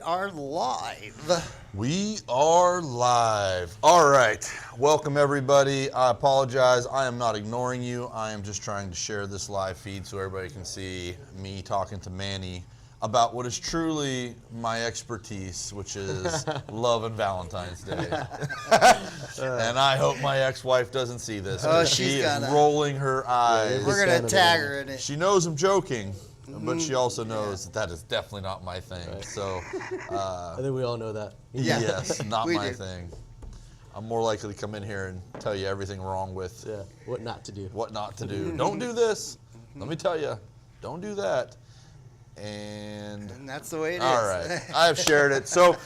are live. We are live. All right. Welcome, everybody. I apologize. I am not ignoring you. I am just trying to share this live feed so everybody can see me talking to Manny about what is truly my expertise, which is love and Valentine's Day. And I hope my ex-wife doesn't see this. Oh, she is rolling her eyes. We're going to tag her in it. She knows I'm joking. But she also knows that is definitely not my thing. Right. So I think we all know that. Yes, not my thing. I'm more likely to come in here and tell you everything wrong with what not to do. What not to do. Don't do this. Let me tell you. Don't do that. And that's the way it is. All right. I have shared it. So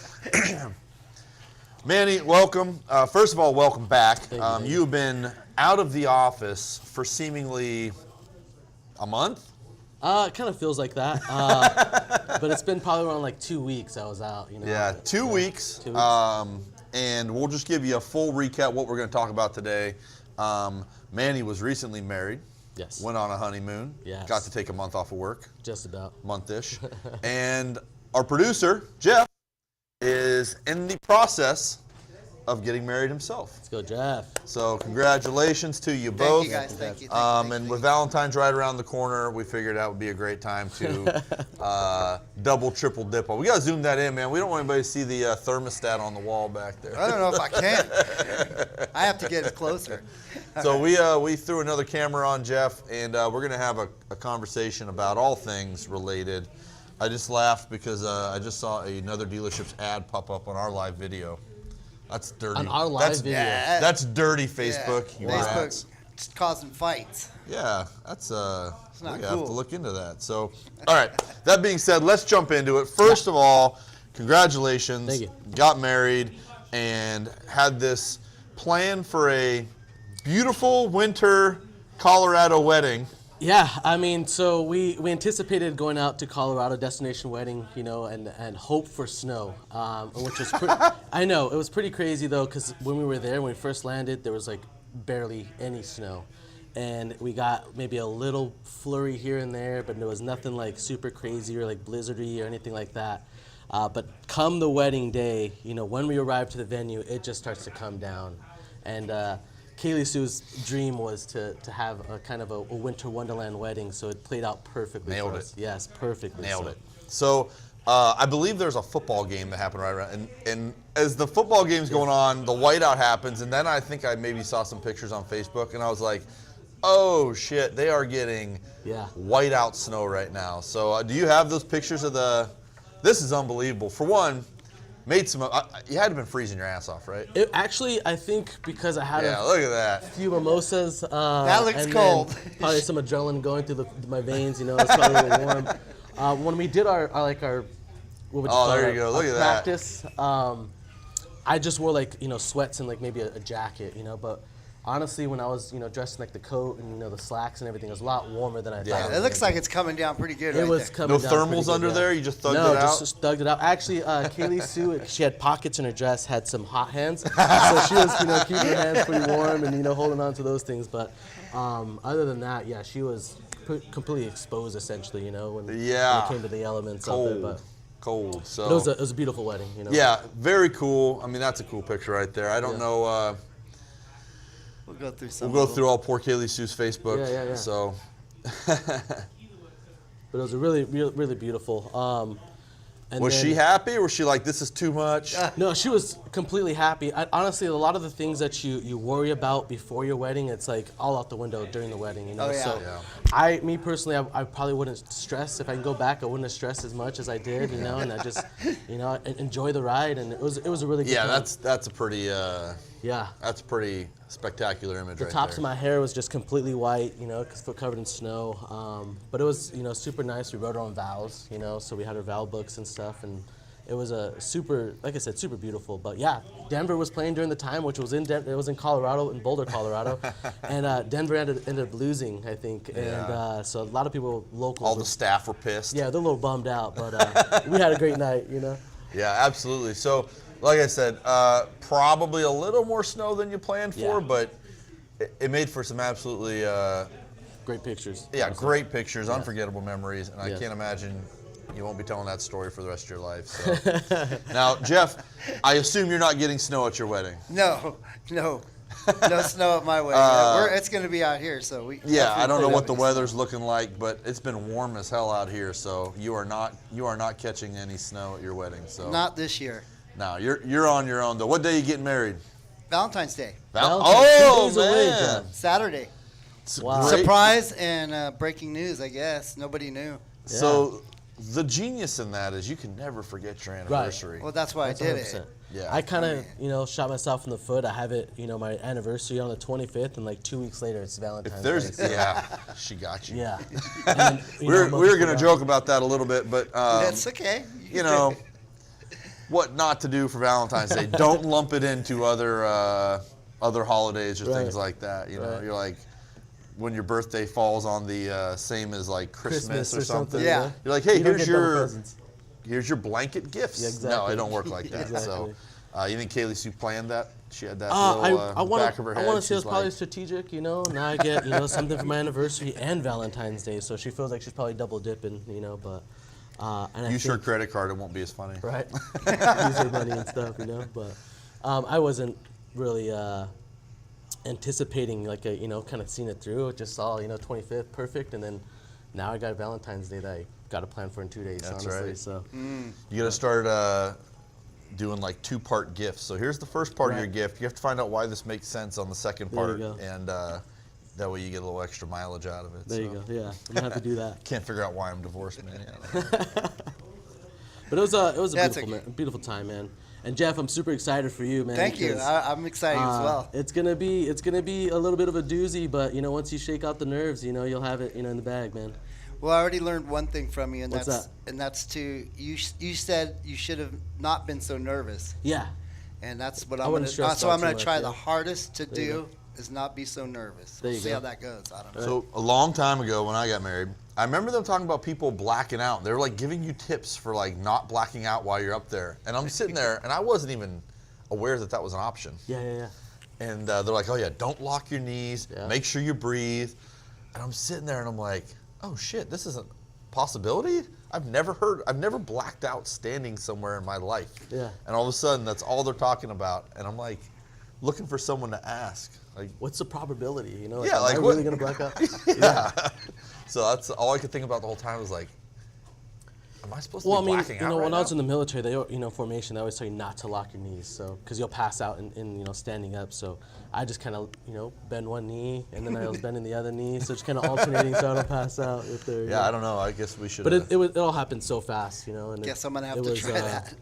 Manny, welcome. First of all, welcome back. You've been out of the office for seemingly a month? It kind of feels like that, but it's been probably around like 2 weeks I was out. You know. Yeah, 2 weeks. 2 weeks. And we'll just give you a full recap what we're going to talk about today. Manny was recently married. Yes. Went on a honeymoon. Yes. Got to take a month off of work. Just about. Month-ish. And our producer, Jeff, is in the process of getting married himself. Let's go, Jeff. So congratulations to you both. Thank you, guys. Thank you. And with Valentine's right around the corner, we figured that would be a great time to double, triple dip on. We got to zoom that in, man. We don't want anybody to see the thermostat on the wall back there. I don't know if I can. I have to get it closer. So we threw another camera on Jeff, and we're going to have a conversation about all things related. I just laughed because I just saw another dealership's ad pop up on our live video. That's dirty. On our live video. Yeah. That's dirty, Facebook. Yeah. You rats. Just causing fights. Yeah, that's not we cool. have to look into that. So, all right. That being said, let's jump into it. First of all, congratulations. Thank you. Got married and had this plan for a beautiful winter Colorado wedding. Yeah, I mean, so we anticipated going out to Colorado, destination wedding, you know, and hope for snow, which was pretty, I know, it was pretty crazy though, because when we were there, when we first landed, there was like barely any snow. And we got maybe a little flurry here and there, but there was nothing like super crazy or like blizzardy or anything like that. But come the wedding day, you know, when we arrived to the venue, it just starts to come down. And Kaylee Sue's dream was to have a kind of a winter wonderland wedding, so it played out perfectly. Nailed for us. it. Yes, perfectly. Nailed it. So I believe there's a football game that happened right around, and as the football game's going on, the whiteout happens, and then I think I maybe saw some pictures on Facebook, and I was like, oh shit, they are getting whiteout snow right now. So do you have those pictures of this is unbelievable. For one, made some. You had to have been freezing your ass off, right? It actually, I think because I had look at that. few mimosas. That looks and cold. then probably some adrenaline going through my veins. You know, it's probably a little warm. When we did our what would you call there it? you go. Look at practice, I just wore like sweats and like maybe a jacket. You know, but honestly, when I was dressed in like the coat and the slacks and everything, it was a lot warmer than I thought. It looks like it's coming down pretty good. It right was there. coming No down thermals pretty under good, there? You just thugged no, it out? just thugged it out. Actually, Kaylee Sue, she had pockets in her dress, had some hot hands, so she was keeping her hands pretty warm and holding on to those things. But other than that, yeah, she was completely exposed essentially. When it came to the elements cold. of it. But Cold. So it was a beautiful wedding. Yeah, very cool. I mean, that's a cool picture right there. I don't know. We'll go through some. We'll go through all poor Kaylee Sue's Facebook. Yeah. So. But it was a really, really beautiful. And was she happy, or was she like, this is too much? No, she was completely happy. Honestly, a lot of the things that you worry about before your wedding, it's like all out the window during the wedding. Oh, yeah. So, me personally, I probably wouldn't stress. If I can go back, I wouldn't have stressed as much as I did. And I just, enjoy the ride, and it was a really good. Yeah, time. that's a pretty. That's a pretty spectacular image. The right tops there. of my hair was just completely white, because covered in snow. But it was, super nice. We wrote our own vows, so we had our vow books and stuff, and it was a super, like I said, super beautiful. But yeah, Denver was playing during the time, which was it was in Colorado, in Boulder, Colorado, and Denver ended up losing, I think, and so a lot of people local. All the staff were pissed. Yeah, they're a little bummed out, but we had a great night, Yeah, absolutely. So, like I said, probably a little more snow than you planned for, but it made for some absolutely great pictures. Yeah, honestly. Great pictures, unforgettable memories, and I can't imagine You won't be telling that story for the rest of your life. So. Now, Jeff, I assume you're not getting snow at your wedding. No snow at my wedding. It's going to be out here, so we. Yeah, I don't know what the definitely weather's looking like, but it's been warm as hell out here. So you are not catching any snow at your wedding. So not this year. No, you're on your own though. What day are you getting married? Valentine's Day, Oh 2 days away, man! Jeff. Saturday. It's Wow. great. Surprise and breaking news, I guess. Nobody knew. So the genius in that is you can never forget your anniversary. Well, that's why That's I did 100%. it. Yeah. I kind of, shot myself in the foot. I have it, my anniversary on the 25th, and like 2 weeks later, it's Valentine's If there's, Day. yeah, she got you. Yeah. And then, We were going to most- joke about that a little bit, but That's okay. you know, what not to do for Valentine's Day. Don't lump it into other holidays or things Right. like that. You know, Right. you're like, when your birthday falls on the same as like Christmas or something. Yeah. You're like, hey, You don't here's get double your presents. blanket gifts. Yeah, No, exactly. it don't work like that. Exactly. So, you think Kaylee Sue planned that? She had that I little want back of her to. head. I want to say She's it's probably like, strategic. Now I get something for my anniversary and Valentine's Day, so she feels like she's probably double dipping. But and I use her think- credit card. It won't be as funny. right? Use her money and stuff, But I wasn't really anticipating like kind of seeing it through. Just saw 25th, perfect, and then now I got Valentine's Day that I got to plan for in 2 days. That's honestly, right. so You got to start doing like 2-part gifts. So here's the first part of your Right. gift. You have to find out why this makes sense on the second There part, you go. and that way you get a little extra mileage out of it. there you go. Yeah, I'm gonna have to do that. Can't figure out why I'm divorced, man. But it was a That's beautiful time, man. And Jeff, I'm super excited for you, man. Thank you. because, I'm excited as well. It's gonna be a little bit of a doozy, but once you shake out the nerves, you'll have it in the bag, man. Well, I already learned one thing from you, and What's that's that? and that's you said you should have not been so nervous, Yeah. and that's what I I'm wouldn't gonna. stress So out I'm too gonna much, try yeah. the hardest to There you do is not be so nervous. There you See go. how that goes. I don't know. So a long time ago when I got married, I remember them talking about people blacking out. They were like giving you tips for like not blacking out while you're up there. And I'm sitting there, and I wasn't even aware that that was an option. Yeah. And they're like, oh yeah, don't lock your knees. Yeah. Make sure you breathe. And I'm sitting there, and I'm like, oh shit, this is a possibility? I've never blacked out standing somewhere in my life. Yeah. And all of a sudden, that's all they're talking about. And I'm like, looking for someone to ask. Like, What's the probability? Yeah, am like I what- really gonna black out? yeah. So that's all I could think about the whole time was like, am I supposed to Well, I be mean, blacking out right when I was now? in the military, they, formation, they always tell you not to lock your knees, so because you'll pass out in standing up. So I just kind of, bend one knee, and then I was bending the other knee, so just kind of alternating so I don't pass out. If they're, Yeah, I don't know. I guess we should. But it all happened so fast, And Guess I'm gonna have it to was, try that.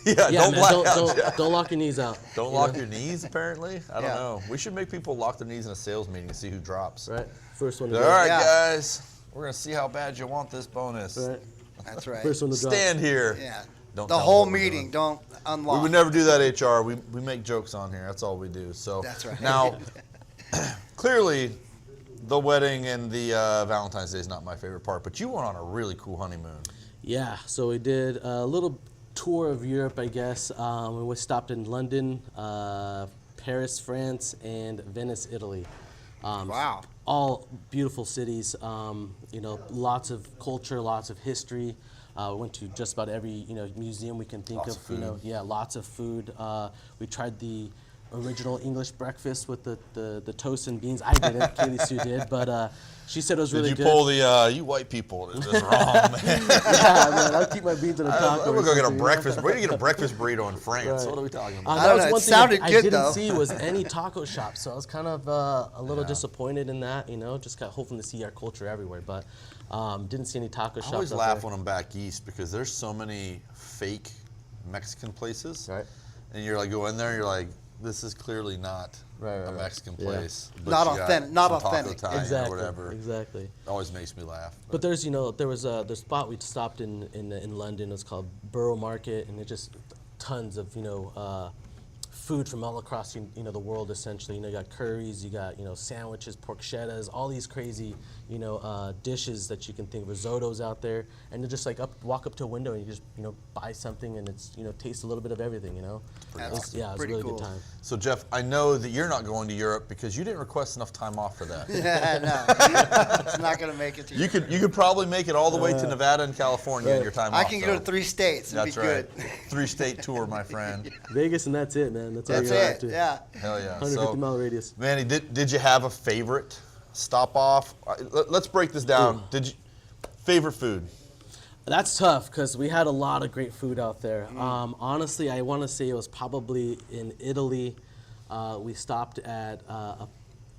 yeah, Yeah, don't man, black don't, out. don't, don't lock your knees out. Don't lock your knees. Apparently, I don't Yeah. know. We should make people lock their knees in a sales meeting and see who drops. Right, first one to All drop. right, Yeah. guys, we're gonna see how bad you want this bonus. Right, That's right. first one to drop. Stand here. Yeah. Don't The tell them whole what we're doing. meeting. Don't unlock. We would never do that, HR. We make jokes on here. That's all we do. So That's right. Now, clearly, the wedding and the Valentine's Day is not my favorite part. But you went on a really cool honeymoon. Yeah, so we did a little tour of Europe, I guess. We stopped in London, Paris, France, and Venice, Italy. Wow. All beautiful cities. Lots of culture, lots of history. We went to just about every museum we can think Lots of. of food. Lots of food. We tried the original English breakfast with the toast and beans. I didn't. Kaylee Sue did, but she said it was really Did you good. pull the you white people? This is wrong, man. Yeah, man, I'll keep my beans in a taco. I'm or gonna go get a something, breakfast. Where do you get a breakfast burrito in France? Right. What are we talking about? I That don't was know, one it thing sounded I good, didn't though. see was any taco shops, so I was kind of a little disappointed in that. Just kind of hoping to see our culture everywhere, but didn't see any taco I shops. always out laugh there. when I'm back east because there's so many fake Mexican places. Right. And you're like, go in there, you're like, this is clearly not Right, a right. Mexican Yeah. place. But Not you got authentic- not some Taco authentic. Time Exactly. Or whatever. Exactly. Always makes me laugh. But there's, there was the spot we stopped in London. It's called Borough Market, and it just tons of food from all across the world essentially. You got curries, you got sandwiches, porchettas, all these crazy dishes that you can think of, risottos out there, and you just like walk up to a window and you just buy something and it's taste a little bit of everything. That's Yeah, it was a pretty really cool. good time. So Jeff, I know that you're not going to Europe because you didn't request enough time off for that. Yeah, no, it's not gonna make it to You could probably make it all the way to Nevada and California in your time I off. can go to 3 states and That's be right. good. 3-state tour, my friend. Vegas and that's it, man. That's all That's you have it. to. Yeah. Hell yeah. 150-mile radius. Manny, did you have a favorite stop off? Let's break this down. Favorite food? That's tough because we had a lot of great food out there. Honestly, I want to say it was probably in Italy. We stopped at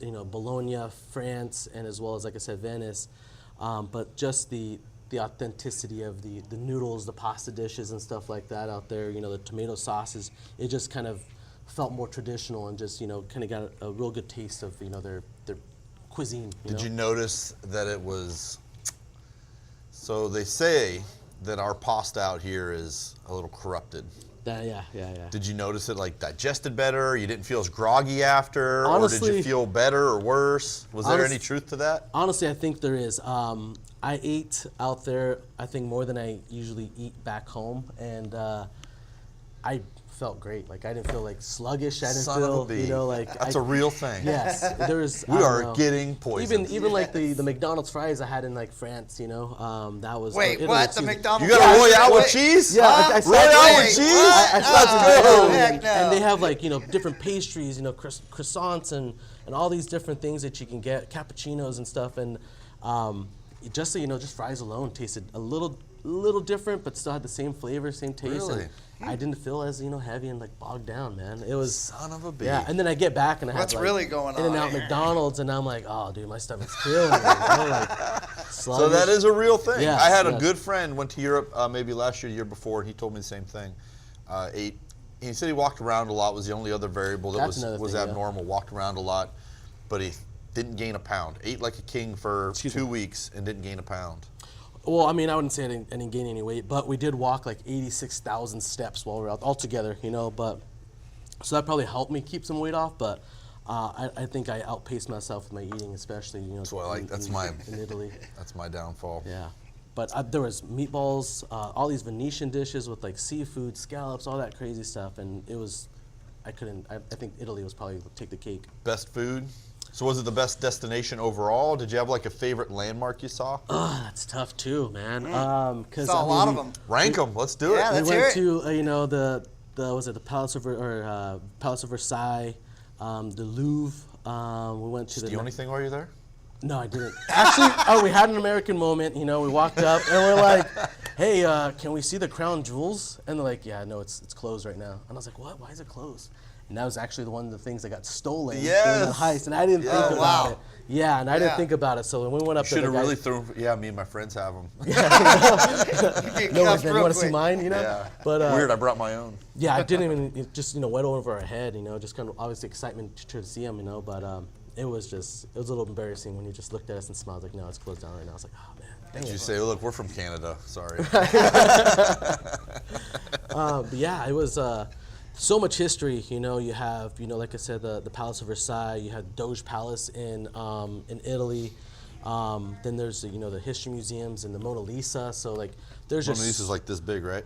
Bologna, France, and as well as, like I said, Venice. But just the authenticity of the noodles, the pasta dishes, and stuff like that out there. The tomato sauces. It just kind of felt more traditional and just kind of got a real good taste of their cuisine. Did you notice that it was? So they say that our pasta out here is a little corrupted. Yeah. Did you notice it like digested better? You didn't feel as groggy after? Or did Honestly- you feel better or worse? Was there any truth to that? Honestly, I think there is. I ate out there, I think, more than I usually eat back home, and I felt great. Like, I didn't feel like sluggish. I didn't Son feel, of a bee. That's a real thing. Yes, there's. We are getting poisoned. Even like the McDonald's fries I had in like France, that was. Wait, Italy, what? The excuse me. McDonald's? You got a fries? Royale with Wait. cheese? Yeah, I saw Royale that. with cheese? What? Let's Oh, go. heck no. And they have like different pastries, croissants and all these different things that you can get, cappuccinos and stuff, and just just fries alone tasted a little different, but still had the same flavor, same taste. Really? And I didn't feel as heavy and like bogged down, man. It was Son of a bee. yeah. And then I get back and I What's have really going on In-N-Out here? McDonald's, and I'm like, oh, dude, my stomach's killing me. Like, So that is a real thing. Yes, I had a yes. good friend, went to Europe maybe last year, the year before, and he told me the same thing. He said he walked around a lot, was the only other variable that That's was another thing, yeah. abnormal, walked around a lot, but he didn't gain a pound. Ate like a king for Excuse 2 me. weeks and didn't gain a pound. Well, I mean, I wouldn't say I didn't gain any weight, but we did walk like 86,000 steps while we were out all together, but so that probably helped me keep some weight off. But I think I outpaced myself with my eating, especially That's what I like. in Italy. That's my downfall. Yeah, but there was meatballs, all these Venetian dishes with like seafood, scallops, all that crazy stuff, and it was. I think Italy was probably take the cake. Best food? So was it the best destination overall? Did you have like a favorite landmark you saw? That's tough too, man. Cause Saw a lot of them. Rank them. Let's do Yeah, it. let's we hear went it. to the Palace of Palace of Versailles, the Louvre. We went to Do you anything while you're there? No, I didn't. Actually, we had an American moment. We walked up and we're like, "Hey, can we see the crown jewels?" And they're like, "Yeah, no, it's closed right now." And I was like, "What? Why is it closed?" And that was actually one of the things that got stolen during the Yes. heist, and I didn't think Oh, about wow. it. Yeah, and I didn't Yeah. think about it. So when we went up Should there, have the guy- really thrown. Yeah, me and my friends have them. You get No, cuffed man, you real want to see quick. mine? Yeah. But Weird. I brought my own. yeah, I didn't even it just went over our head. Just kind of obviously excitement to see him. But it was a little embarrassing when he just looked at us and smiled like, "No, it's closed down right now." I was like, "Oh man." Dang Did you it. say, "Look, we're from Canada"? Sorry. But yeah, it was so much history. You have like I said, the Palace of Versailles. You had Doge Palace in Italy. Then there's the history museums and the Mona Lisa. So like there's Mona just Lisa's like this big, right?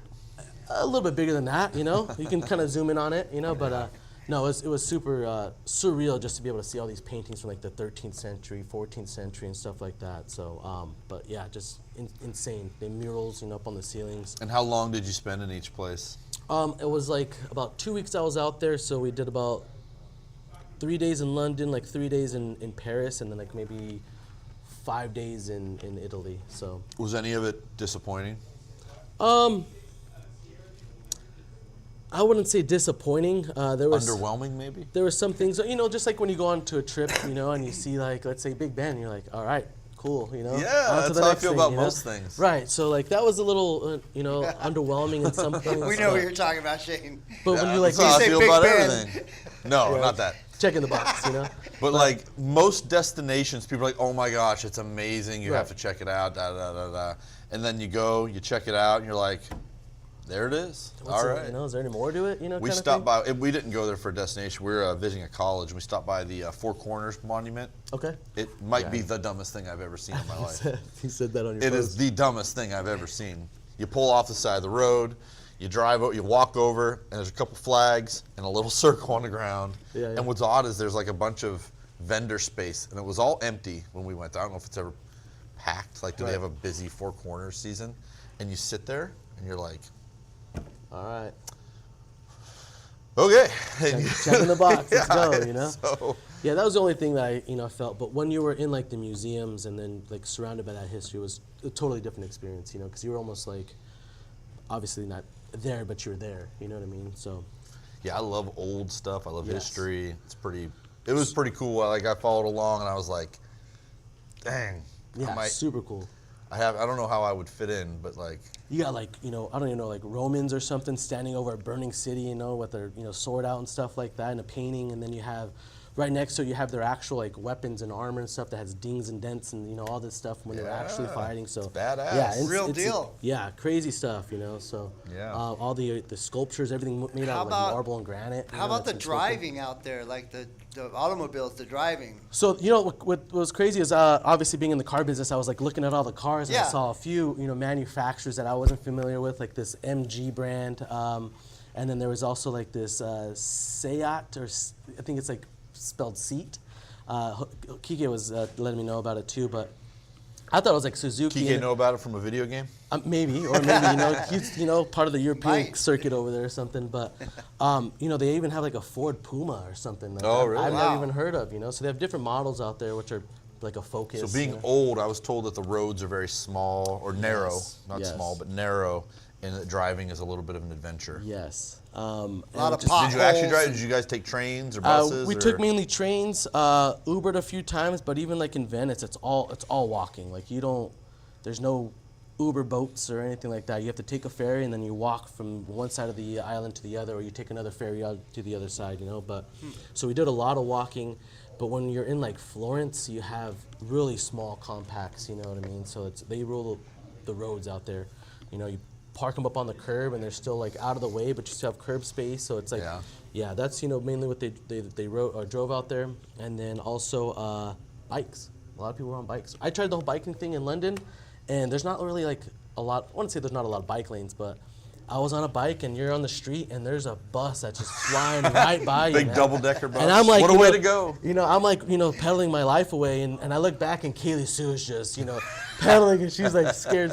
a little bit bigger than that. You can kind of zoom in on it. But no, it was super surreal just to be able to see all these paintings from like the 13th century, 14th century, and stuff like that. So, but yeah, just insane. The murals, up on the ceilings. And how long did you spend in each place? It was like about 2 weeks I was out there, so we did about 3 days in London, like 3 days in Paris, and then like maybe 5 days in Italy. So Was any of it disappointing? I wouldn't say disappointing. There was Underwhelming, maybe? there were some things, just like when you go on to a trip, and you see like, let's say Big Ben, you're like, all right, cool, Yeah, on to that's the how I next feel thing, about most things. Right, so like that was a little, underwhelming in some things. We know what but- you're talking about, Shane. But when you like That's how I say feel Big about Ben. everything. No, not that. check in the box, But like most destinations, people are like, "Oh my gosh, it's amazing! You have Right. to check it out." Da da da da. And then you go, you check it out, and you're like, There it is. What's All it, right. You know, is there any more to it? You know, We kind of stopped thing? by. We didn't go there for a destination. We were visiting a college, and we stopped by the Four Corners Monument. Okay. It might be the dumbest thing I've ever seen in my life. He said that on your It post. is the dumbest thing I've ever seen. You pull off the side of the road, you drive, you walk over, and there's a couple flags and a little circle on the ground. Yeah, yeah. And what's odd is there's like a bunch of vendor space, and it was all empty when we went. I don't know if it's ever packed. Like, do they Right. have a busy Four Corners season? And you sit there, and you're like, All right. okay. Check in the box. Let's Yeah, go, you know? So, Yeah, that was the only thing that I felt. But when you were in like the museums and then like surrounded by that history, it was a totally different experience, you know, because you were almost like, obviously not there, but you were there. You know what I mean? So. yeah, I love old stuff. I love Yes. history. It was pretty cool. Like, I followed along, and I was like, dang. Yeah, super cool. I don't know how I would fit in, but like, You got like, you know, I don't even know, like Romans or something standing over a burning city, you know, with their, you know, sword out and stuff like that, and a painting, and then you have right next to it, you have their actual like weapons and armor and stuff that has dings and dents and you know all this stuff when they're actually fighting. So badass. yeah, Real deal. Yeah, crazy stuff, you know. So Yeah. all the sculptures, everything made out of like marble and granite. you How know, about the that's so cool. driving out there, like the automobiles, the driving? So you know what was crazy is obviously being in the car business, I was like looking at all the cars and I Yeah. saw a few manufacturers that I wasn't familiar with, like this MG brand, and then there was also like this Seat I think it's like spelled Seat. Kike was letting me know about it too, but I thought it was like Suzuki. Kike and- know about it from a video game? Maybe, or maybe he's part of the European Might. circuit over there or something. But they even have like a Ford Puma or something. Like Oh, really? I've Wow. never even heard of. So they have different models out there which are like a Focus. So being you know. old, I was told that the roads are very small or narrow, Yes, not yes. small, but narrow, and that driving is a little bit of an adventure. Yes. A lot of Did you actually potholes drive? and- Did you guys take trains or buses? We or? took mainly trains, Ubered a few times, but even like in Venice, it's all walking. Like there's no Uber boats or anything like that. You have to take a ferry and then you walk from one side of the island to the other, or you take another ferry out to the other side. But so we did a lot of walking. But when you're in like Florence, you have really small compacts. You know what I mean? So they rule the roads out there. You park them up on the curb and they're still like out of the way, but you still have curb space. So it's like, yeah, that's that's what they drove out there, and then also bikes. A lot of people were on bikes. I tried the whole biking thing in London, and there's not really like a lot. I wouldn't say there's not a lot of bike lanes, but I was on a bike and you're on the street and there's a bus that's just flying right by you. Big man. double-decker bus. And I'm like, what a way to go. I'm like, pedaling my life away, and I look back and Kaylee Sue is just, pedaling, and she's like scared,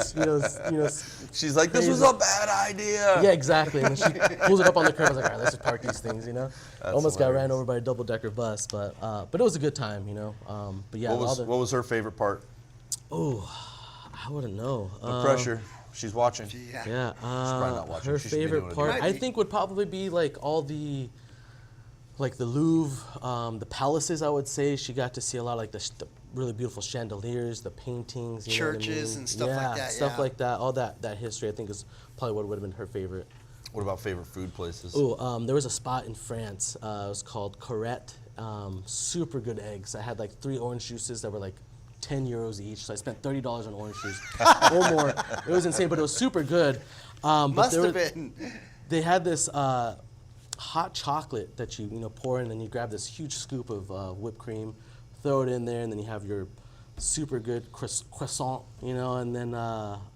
She's like, this was crazy. a bad idea. Yeah, exactly. And then she pulls it up on the curb. I was like, all right, let's just park these things, Almost got ran hilarious. over by a double-decker bus, but it was a good time, But yeah, What was her favorite part? I wouldn't know. No pressure. She's watching. Yeah. Yeah, probably not watching. her She should be doing favorite it. part, Might I be. think, would probably be like all the Louvre, the palaces. I would say she got to see a lot of like the really beautiful chandeliers, the paintings, you know what I Churches mean? and stuff like that, stuff yeah. like that. All that history, I think, is probably what would have been her favorite. What about favorite food places? Oh, there was a spot in France. It was called Corette. Super good eggs. I had like 3 orange juices that were like 10 euros each. So I spent $30 on orange juice or more. It was insane, but it was super good. But Must there have were- been. They had this hot chocolate that you pour in, and then you grab this huge scoop of whipped cream, throw it in there, and then you have your super good croissant, and then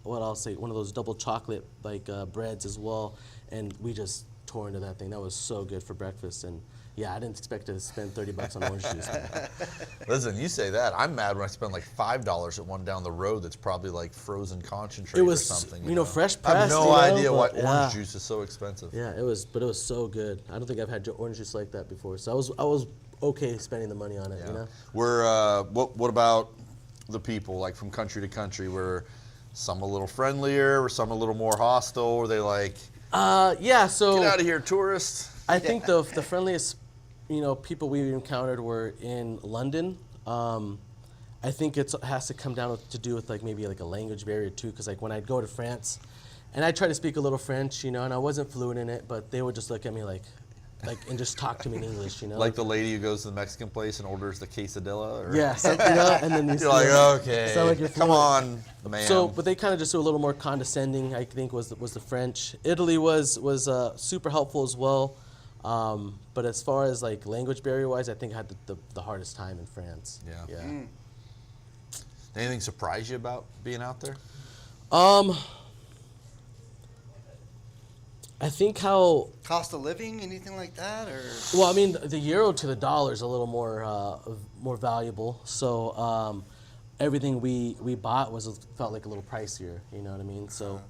what I'll say, one of those double chocolate like breads as well. And we just tore into that thing. That was so good for breakfast. And yeah, I didn't expect to spend $30 on orange juice. Listen, you say that. I'm mad when I spend like $5 at one down the road that's probably like frozen concentrate It was, or something. fresh I have pressed. no idea why but, orange juice is so expensive. Yeah, it was so good. I don't think I've had orange juice like that before. So I was okay spending the money on it, We're what about the people, like from country to country? Were some a little friendlier, were some a little more hostile? Were they like, Yeah, so get out of here, tourists? I think the friendliest, people we encountered were in London. I think it has to come down to do with like maybe like a language barrier too, because like when I'd go to France, and I try to speak a little French, and I wasn't fluent in it, but they would just look at me like, and just talk to me in English, Like the lady who goes to the Mexican place and orders the quesadilla? Or? Yeah, and then You're like, okay, sound like you're come on, man. So, but they kind of just do a little more condescending, I think, was the French. Italy was super helpful as well. But as far as like language barrier wise, I think I had the hardest time in France. Yeah. Anything surprise you about being out there? I think how Cost of living, anything like that, or well, I mean, the euro to the dollar is a little more valuable. So everything we bought felt like a little pricier. You know what I mean? So,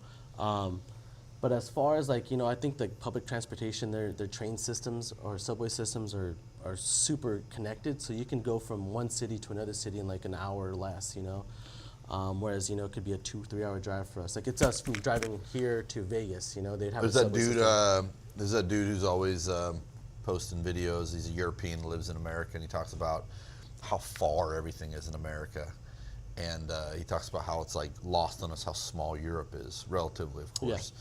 but as far as like I think the public transportation, their train systems or subway systems are super connected. So you can go from one city to another city in like an hour or less. Whereas it could be a 2-3 hour drive for us. Like it's us from driving here to Vegas. They'd have. There's that dude who's always posting videos. He's a European, lives in America, and he talks about how far everything is in America, and he talks about how it's like lost on us how small Europe is relatively, of course.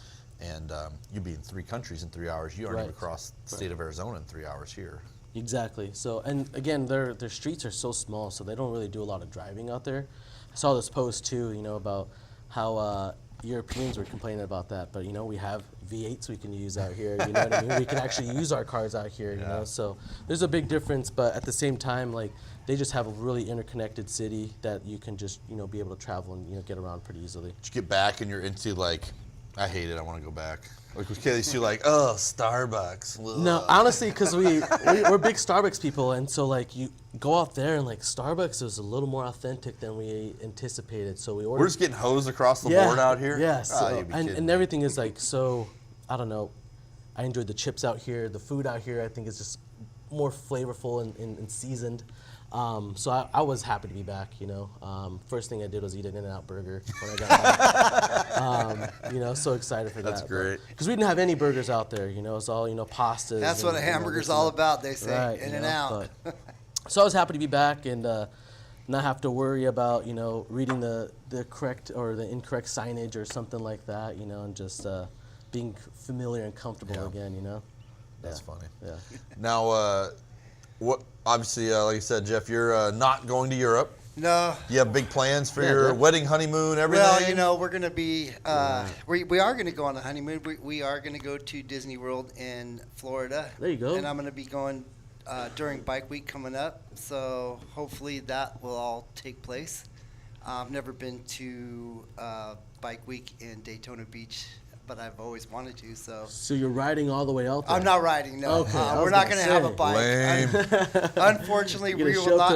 Yeah. And you'd be in 3 countries in 3 hours. You aren't even across the state of Arizona in 3 hours here. Exactly. So, and again, their streets are so small, so they don't really do a lot of driving out there. I saw this post too, about how Europeans were complaining about that, but we have V8s we can use out here. You know what I mean? We can actually use our cars out here. You know, so there's a big difference. But at the same time, like they just have a really interconnected city that you can just be able to travel and get around pretty easily. Did you get back and you're into like, I hate it, I want to go back? Like with Kaylee, you like, oh, Starbucks. Ugh. No, honestly, because we're big Starbucks people, and so like you go out there and like Starbucks is a little more authentic than we anticipated. So we ordered. We're just getting hosed across the board out here. Yeah, and everything is like so. I don't know. I enjoyed the chips out here. The food out here, I think, is just more flavorful and seasoned. So I was happy to be back. First thing I did was eat an In-N-Out burger when I got back. So excited for that. That's great. Because we didn't have any burgers out there. It's all pastas. That's what a hamburger's all about. They say right, In-N-Out. So I was happy to be back and not have to worry about reading the correct or the incorrect signage or something like that. And just being familiar and comfortable again. That's funny. Yeah. Now, what? Obviously, like I said, Jeff, you're not going to Europe. No. You have big plans for your wedding, honeymoon, everything? Well, we're going to be, we are going to go on a honeymoon. We are going to go to Disney World in Florida. There you go. And I'm going to be going during Bike Week coming up. So hopefully that will all take place. I've never been to Bike Week in Daytona Beach, but I've always wanted to. So you're riding all the way out there? I'm not riding, no. Okay, we're not going to have a bike. Lame. Unfortunately, we will not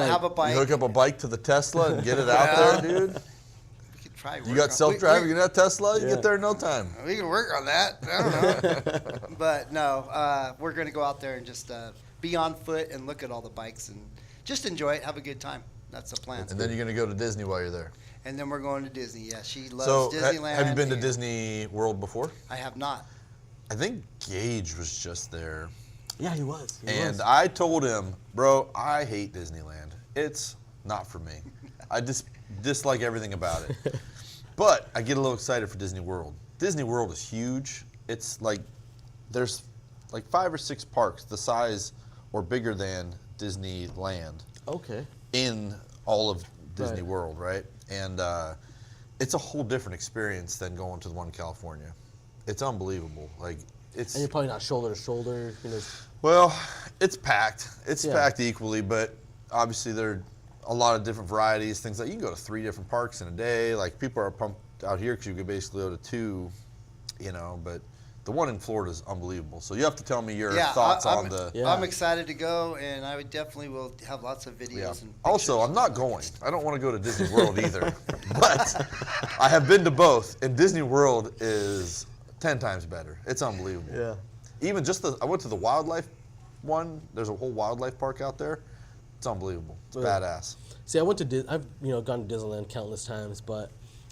have a bike. You hook up a bike to the Tesla and get it out there, dude? We could try. You got self-driving in that Tesla? You get there in no time. We can work on that. I don't know. But no, we're going to go out there and just be on foot and look at all the bikes and just enjoy it, have a good time. That's the plan. And then you're going to go to Disney while you're there. And then we're going to Disney. Yeah, she loves Disneyland. Have you been to Disney World before? I have not. I think Gage was just there. Yeah, he was. I told him, bro, I hate Disneyland. It's not for me. I dislike everything about it. But I get a little excited for Disney World. Disney World is huge. It's like, there's like 5 or 6 parks the size or bigger than Disneyland. Okay. In all of Disney World, right? And it's a whole different experience than going to the one in California. It's unbelievable. Like it's. And you're probably not shoulder to shoulder. Well, it's packed. It's packed equally, but obviously there are a lot of different varieties. Things like you can go to 3 different parks in a day. Like people are pumped out here because you could basically go to 2, But the one in Florida is unbelievable. So you have to tell me your thoughts on the. Yeah. I'm excited to go, and I would definitely will have lots of videos. Yeah. And also, I'm not going. I don't want to go to Disney World either. But I have been to both, and Disney World is 10 times better. It's unbelievable. Yeah. Even I went to the wildlife one. There's a whole wildlife park out there. It's unbelievable. It's badass. See, I've gone to Disneyland countless times, but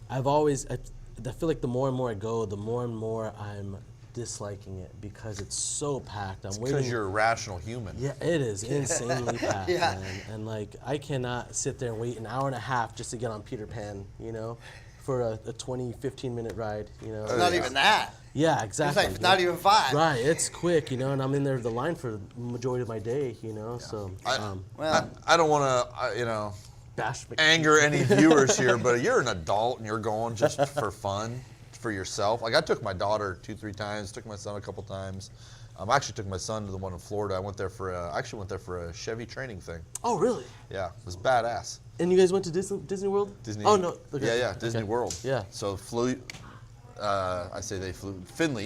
I feel like the more and more I go, the more and more I'm disliking it because it's so packed. Because you're a rational human. Yeah, it is insanely packed, Yeah. man. And like I cannot sit there and wait an hour and a half just to get on Peter Pan, for a 20, 15-minute ride, you know. Not even that. Yeah, It's exactly. like not even 5. Right, it's quick, you know, and I'm in there the line for the majority of my day, you know. So Well, I don't want to, you know, bash me. anger any viewers here, but you're an adult and you're going just for fun, for yourself. Like I took my daughter 2-3 times, took my son a couple times. I actually took my son to the one in Florida. I went there for a Chevy training thing. Oh, really? Yeah, it was badass. And you guys went to Disney World? Disney. Oh no. Okay. Yeah, Disney Okay. World. Yeah. So Finley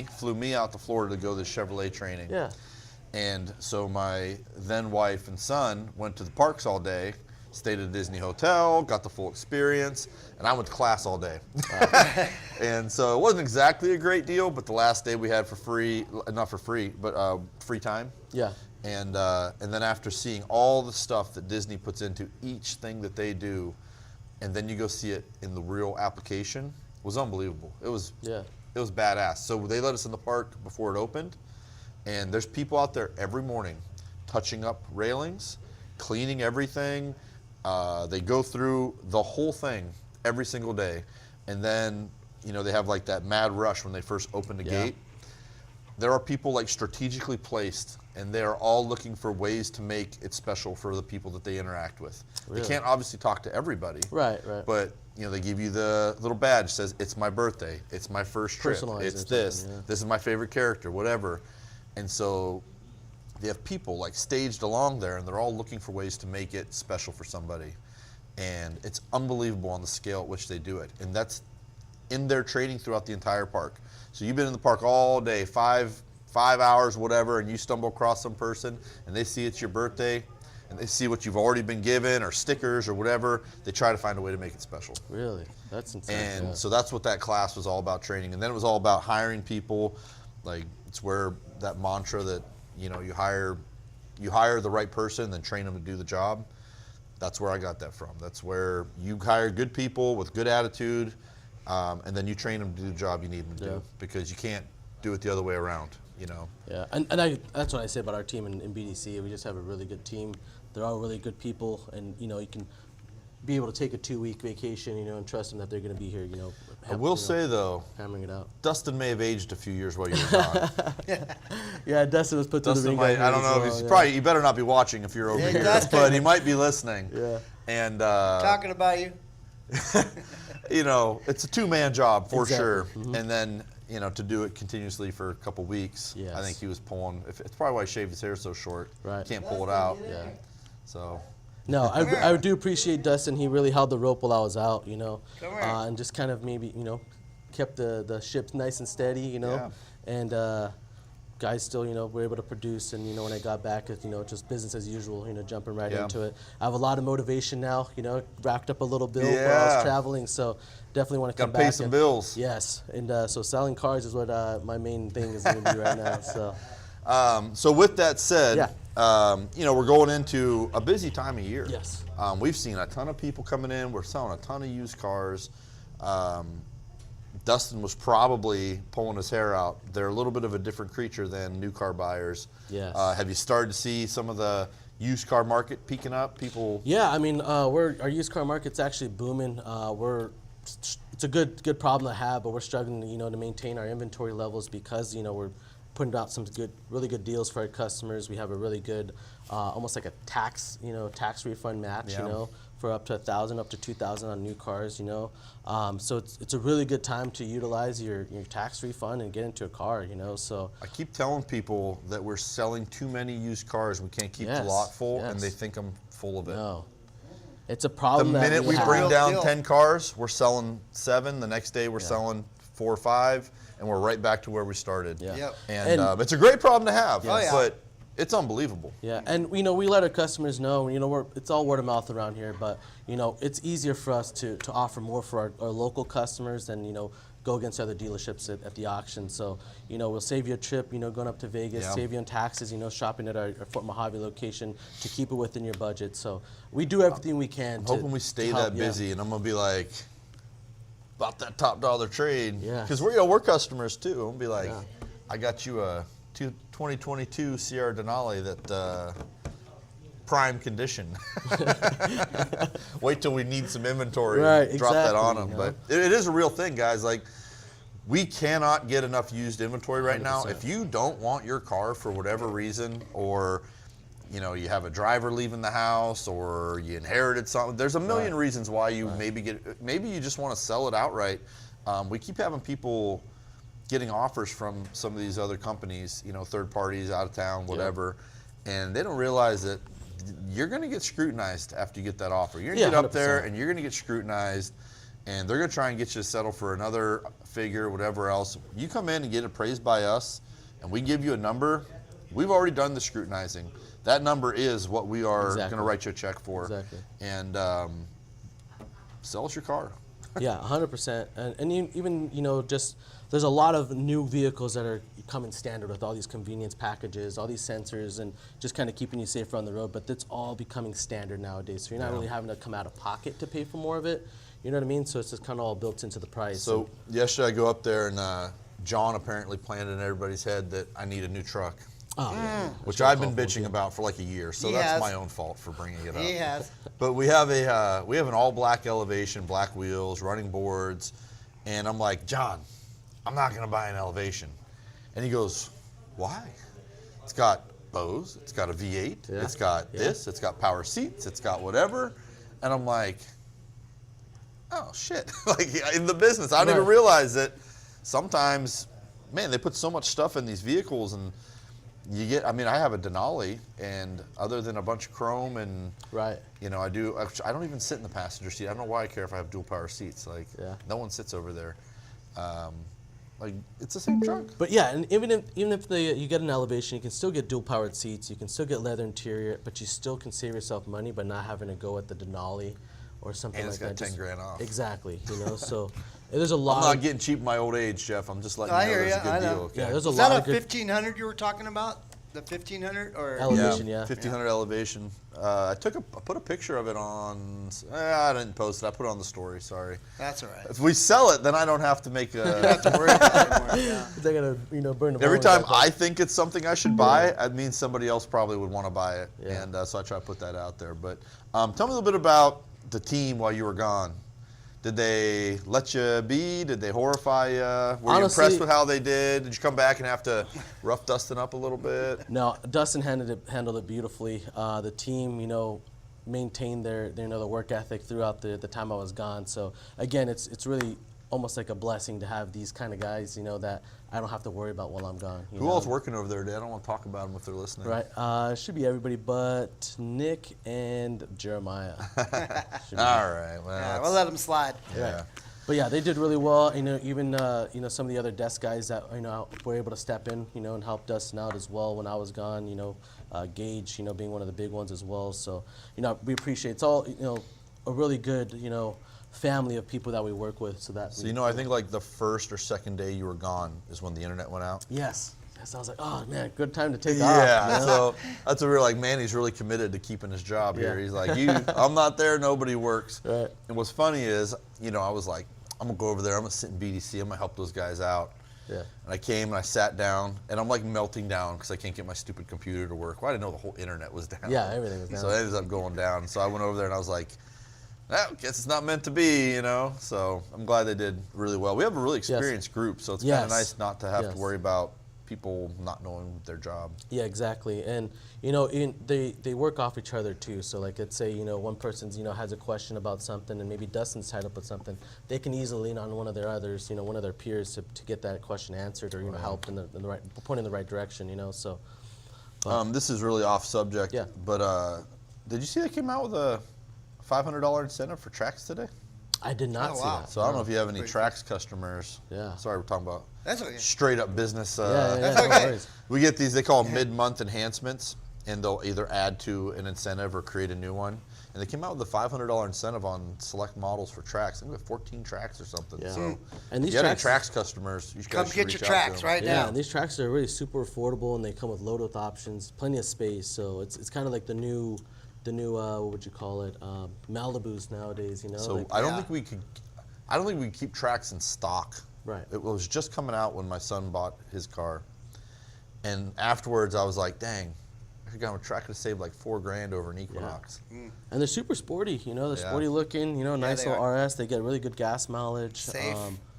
flew me out to Florida to go to this Chevrolet training. Yeah. And so my then wife and son went to the parks all day, stayed at a Disney hotel, got the full experience, and I went to class all day. And so it wasn't exactly a great deal, but the last day we had for free, not for free, but free time. Yeah. And then after seeing all the stuff that Disney puts into each thing that they do, and then you go see it in the real application, was unbelievable. It was badass. So they let us in the park before it opened, and there's people out there every morning touching up railings, cleaning everything. They go through the whole thing every single day, and then they have like that mad rush when they first open the gate. There are people like strategically placed, and they are all looking for ways to make it special for the people that they interact with. Really? They can't obviously talk to everybody. Right. But they give you the little badge that says it's my birthday, it's my first trip, Personalize it's it or this, something, yeah. this is my favorite character, whatever. And so they have people like staged along there, and they're all looking for ways to make it special for somebody. And it's unbelievable on the scale at which they do it. And that's in their training throughout the entire park. So you've been in the park all day, five hours, whatever, and you stumble across some person, and they see it's your birthday, and they see what you've already been given, or stickers, or whatever. They try to find a way to make it special. Really? That's insane. And yeah. so that's what that class was all about, training. And then it was all about hiring people. Like, it's where that mantra that, you hire the right person, then train them to do the job. That's where I got that from. That's where you hire good people with good attitude, and then you train them to do the job you need them to do, because you can't do it the other way around, Yeah, and that's what I say about our team in BDC. We just have a really good team. They're all really good people, and you can be able to take a 2-week vacation, and trust them that they're going to be here. I will say though, hammering it out. Dustin may have aged a few years while you were gone. Yeah, Dustin was put to the Dustin ring. might, I don't know if he's probably. You better not be watching if you're over here, Dustin. but he might be listening. Yeah. And talking about you. it's a 2-man job for Exactly. sure. Mm-hmm. And then to do it continuously for a couple weeks. Yes. I think he was pulling. It's probably why he shaved his hair so short. Right. Can't pull it out. Yeah. So. No, I do appreciate Dustin. He really held the rope while I was out, Come here. and just kind of maybe, kept the ship nice and steady, Yeah. and guys still, were able to produce. And, when I got back, it's, just business as usual, jumping right Yeah. into it. I have a lot of motivation now, racked up a little bill while I Yeah. was traveling, so definitely want to come Gotta back. pay some bills. Yes, and so selling cars is what my main thing is going to be right now, so. So with that said, Yeah. we're going into a busy time of year. Yes. We've seen a ton of people coming in. We're selling a ton of used cars. Dustin was probably pulling his hair out. They're a little bit of a different creature than new car buyers. Yes. Have you started to see some of the used car market peaking up? People. Yeah, I mean, our used car market's actually booming. It's a good problem to have, but we're struggling, to maintain our inventory levels because, we're putting out some really good deals for our customers. We have a really good, almost like a tax refund match, Yeah. For up to $1,000, up to $2,000 on new cars, So it's a really good time to utilize your tax refund and get into a car, So. I keep telling people that we're selling too many used cars. We can't keep the Yes, lot full, yes. and they think I'm full of it. No. It's a The problem that minute we have. bring Real down deal. 10 cars, we're selling 7. The next day, we're selling 4 or 5, and we're right back to where we started. Yeah. Yep. And it's a great problem to have, Oh, yeah. but it's unbelievable. Yeah, and we let our customers know. It's all word of mouth around here, but it's easier for us to offer more for our local customers than go against other dealerships at the auction. So we'll save you a trip. Going up to Vegas, Yeah. save you on taxes. Shopping at our Fort Mojave location to keep it within your budget. So we do everything we can. I'm hoping we stay to help, that busy, and I'm gonna be like, about that top dollar trade. Yeah. Because we're customers too. I'm gonna be like, Yeah. I got you a 2022 Sierra Denali that prime condition. Wait till we need some inventory Right, and drop that on exactly, them. But it is a real thing, guys. Like, we cannot get enough used inventory right now. 100%. If you don't want your car for whatever reason, or you know, you have a driver leaving the house, or you inherited something, there's a million reasons why you maybe you just want to sell it outright. We keep having people getting offers from some of these other companies, you know, third parties, out of town, whatever, and they don't realize that you're going to get scrutinized after you get that offer. You're going to get up there 100%. and you're going to get scrutinized, and they're going to try and get you to settle for another figure, whatever else. You come in and get appraised by us, and we give you a number. We've already done the scrutinizing. That number is what we are going to write you a check for. Exactly. And sell us your car. Yeah, 100%. And even, you know, just there's a lot of new vehicles that are coming standard with all these convenience packages, all these sensors, and just kind of keeping you safer on the road. But that's all becoming standard nowadays. So you're not really having to come out of pocket to pay for more of it. You know what I mean? So it's just kind of all built into the price. So yesterday I go up there, and John apparently planted in everybody's head that I need a new truck. Oh, yeah. Which I've been bitching about for like a year, so He that's has. my own fault for bringing it up. He has. But we have an all black Elevation, black wheels, running boards, and I'm like, John, I'm not gonna buy an Elevation, and he goes, why? It's got Bose, it's got a V8, it's got this, it's got power seats, it's got whatever, and I'm like, oh shit! Like, in the business, I don't even realize that sometimes, man, they put so much stuff in these vehicles, and you get, I mean, I have a Denali, and other than a bunch of chrome and, you know, I don't even sit in the passenger seat. I don't know why I care if I have dual power seats. Like, no one sits over there. Like, it's the same truck. But yeah, and even if you get an Elevation, you can still get dual powered seats. You can still get leather interior, but you still can save yourself money by not having to go at the Denali or something And like it's got that. 10 grand off. Exactly, you know. So there's a lot. I'm not getting cheap in my old age, Jeff. I'm just letting I you know hear there's a ya, I good know. deal. Okay? Yeah, there's a Is lot that a of good 1500 you were talking about? The 1500 or Elevation, yeah. 1500 Elevation. I put a picture of it on. I didn't post it. I put it on the story. Sorry. That's all right. If we sell it, then I don't have to make You don't a. have to worry about it anymore. Yeah. They're gonna, you know, burn the Every bones time out there. I think it's something I should buy, it means somebody else probably would want to buy it, Yeah. and so I try to put that out there. But tell me a little bit about the team while you were gone. Did they let you be? Did they horrify you? Were you Honestly, impressed with how they did? Did you come back and have to rough Dustin up a little bit? No, Dustin handled it beautifully. The team, you know, maintained their work ethic throughout the time I was gone. So again, it's really almost like a blessing to have these kind of guys, you know, that I don't have to worry about while I'm gone. Who else working over there, Dad? I don't want to talk about them if they're listening. Right. Should be everybody but Nick and Jeremiah. All right. Well, Yeah, we'll let them slide. yeah. But yeah, they did really well. You know, even you know, some of the other desk guys that, you know, were able to step in, you know, and help Dustin out as well when I was gone. You know, Gage, you know, being one of the big ones as well. So, you know, we appreciate it's all, you know, a really good, you know, family of people that we work with. So You know, I think like the first or second day you were gone is when the internet went out. Yes. Yes, I was like, oh man, good time to take Yeah, off. You know? so that's where we're like, man, he's really committed to keeping his job here. He's like, I'm not there, nobody works. Right. And what's funny is, you know, I was like, I'm gonna go over there, I'm gonna sit in BDC, I'm gonna help those guys out. Yeah. And I came and I sat down, and I'm like melting down because I can't get my stupid computer to work. Well, I didn't know the whole internet was down. Yeah, everything was down. So it ended up going down. So I went over there and I was like, well, guess it's not meant to be, you know. So I'm glad they did really well. We have a really experienced group, so it's kind of nice not to have to worry about people not knowing their job. Yeah, exactly. And you know, they work off each other too. So like, let's say, you know, one person's, you know, has a question about something, and maybe Dustin's tied up with something. They can easily lean on one of their others, you know, one of their peers to get that question answered, or, you know, help in the right, point in the right direction, you know. So This is really off subject. Yeah. But did you see they came out with a $500 incentive for Trax today? I did not see that. So I don't know if you have any Trax customers. Yeah. Sorry, we're talking about That's okay. straight up business. Yeah, That's no okay. worries. We get these, they call them mid-month enhancements, and they'll either add to an incentive or create a new one. And they came out with a $500 incentive on select models for Trax. I think we have 14 Trax or something. Yeah. So And these if you have any Trax- Trax customers, you Come guys should get reach your out to tracks them. right Yeah, now. and these tracks are really super affordable, and they come with load with options, plenty of space. So it's kind of like the new what would you call it, Malibus nowadays, you know. So like, I don't think we could keep Trax in stock. Right. It was just coming out when my son bought his car. And afterwards I was like, dang, I could have saved like $4,000 over an Equinox. And they're super sporty, they're sporty looking, nice they little are. RS. They get really good gas mileage. Safe,